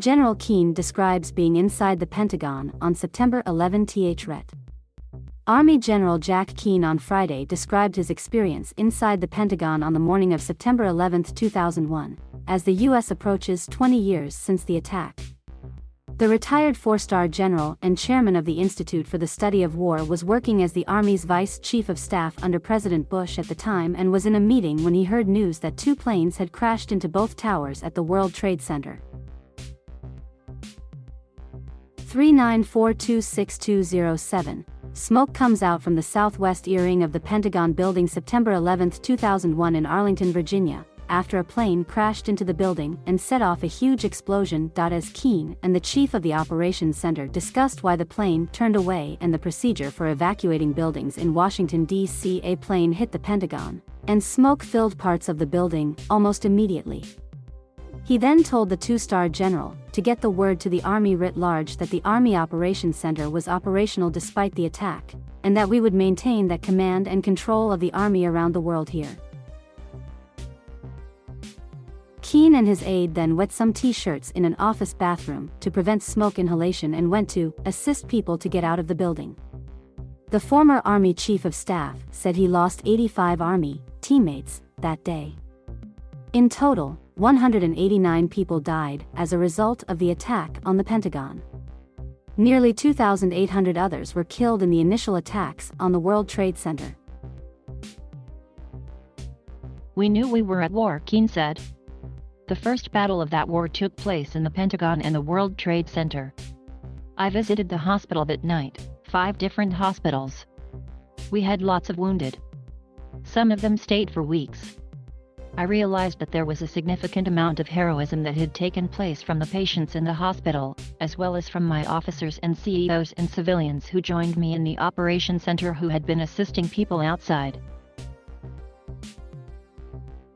General Keane describes being inside the Pentagon on September 11. Army General Jack Keane on Friday described his experience inside the Pentagon on the morning of September 11, 2001, as the U.S. approaches 20 years since the attack. The retired four-star general and chairman of the Institute for the Study of War was working as the Army's vice chief of staff under President Bush at the time and was in a meeting when he heard news that two planes had crashed into both towers at the World Trade Center. 39426207. Smoke comes out from the southwest earring of the Pentagon building September 11, 2001 in Arlington, Virginia, after a plane crashed into the building and set off a huge explosion. As Keane and the chief of the operations center discussed why the plane turned away and the procedure for evacuating buildings in Washington, D.C., a plane hit the Pentagon, and smoke filled parts of the building almost immediately. He then told the two-star general to get the word to the Army writ large that the Army Operations Center was operational despite the attack, and that we would maintain that command and control of the Army around the world here. Keane and his aide then wet some t-shirts in an office bathroom to prevent smoke inhalation and went to assist people to get out of the building. The former Army Chief of Staff said he lost 85 Army teammates that day. In total, 189 people died as a result of the attack on the Pentagon. Nearly 2,800 others were killed in the initial attacks on the World Trade Center. "We knew we were at war," Keane said. "The first battle of that war took place in the Pentagon and the World Trade Center. I visited the hospital that night, 5 different hospitals. We had lots of wounded. Some of them stayed for weeks. I realized that there was a significant amount of heroism that had taken place from the patients in the hospital, as well as from my officers and CEOs and civilians who joined me in the Operations Center who had been assisting people outside."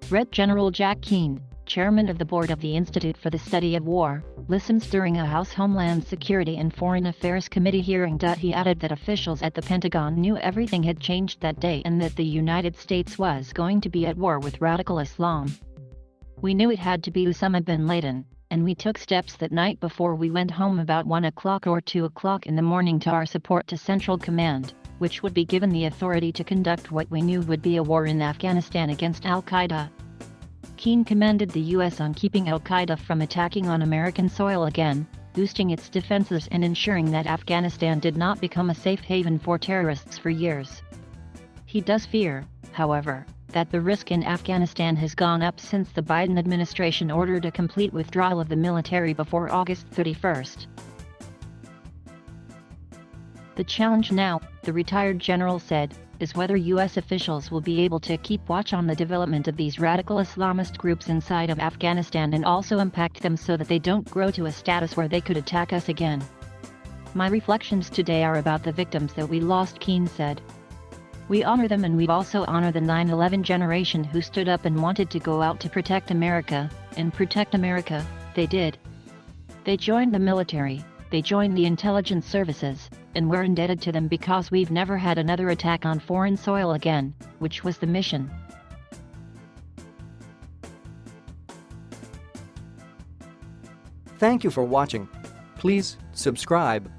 Red General Jack Keane, chairman of the board of the Institute for the Study of War, listens during a House Homeland Security and Foreign Affairs Committee hearing. He added that officials at the Pentagon knew everything had changed that day and that the United States was going to be at war with radical Islam. "We knew it had to be Osama bin Laden, and we took steps that night before we went home about 1 o'clock or 2 o'clock in the morning to our support to Central Command, which would be given the authority to conduct what we knew would be a war in Afghanistan against al-Qaeda." Keane commended the U.S. on keeping al-Qaeda from attacking on American soil again, boosting its defenses and ensuring that Afghanistan did not become a safe haven for terrorists for years. He does fear, however, that the risk in Afghanistan has gone up since the Biden administration ordered a complete withdrawal of the military before August 31. "The challenge now," the retired general said, "is whether U.S. officials will be able to keep watch on the development of these radical Islamist groups inside of Afghanistan and also impact them so that they don't grow to a status where they could attack us again. My reflections today are about the victims that we lost," Keane said. "We honor them, and we also honor the 9/11 generation who stood up and wanted to go out to protect America, and protect America, they did. They joined the military, they joined the intelligence services, and we're indebted to them because we've never had another attack on foreign soil again, which was the mission." Thank you for watching. Please subscribe